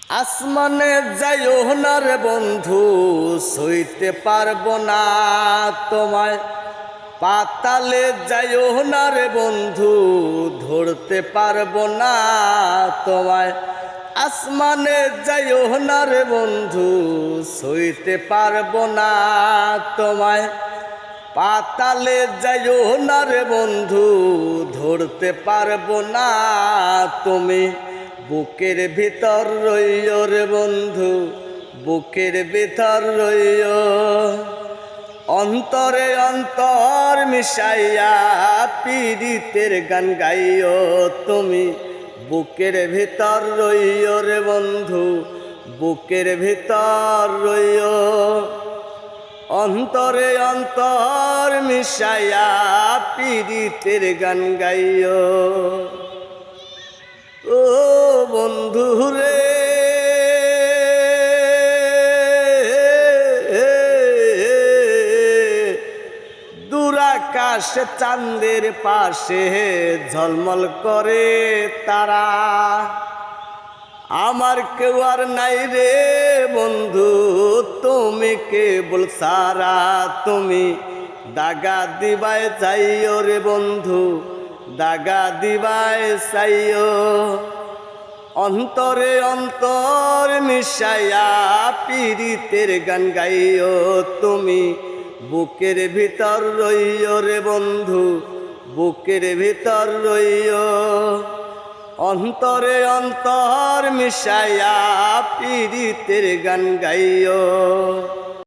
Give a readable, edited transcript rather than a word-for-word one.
আসমানে যাইও না রে বন্ধু, সইতে পারবো না তোমায়। পাতালে যাইও না রে বন্ধু, ধরতে পারবো না তোমায়। আসমানে যাইও না রে বন্ধু, সইতে পারবো না তোমায়। পাতালে যাইও না রে বন্ধু, ধরতে পারবো না তুমি। বুকের ভিতর রইও রে বন্ধু, বুকের ভিতর রইও। অন্তরে অন্তর মিশাইয়া পীড়িতের গান গাইও তুমি। বুকের ভিতর রইও রে বন্ধু, বুকের ভিতর রইও। অন্তরে অন্তর মিশাইয়া পীড়িতের গান গাইও। ও বন্ধু রে, দূরাকাশে চাঁদের পাশে ঝলমল করে তারা। আমার কেউ আর নাই রে বন্ধু, তুমি কেবল সারা। তুমি দাগা দিবাই চাইও রে বন্ধু, দাগা দিবাই চাইও। অন্তরে অন্তর মিশাইয়া পীড়িতের গান গাইও তুমি। বুকের ভিতর রইও রে বন্ধু, বুকের ভিতর রইও। অন্তরে অন্তর মিশাইয়া পীড়িতের গান গাইও।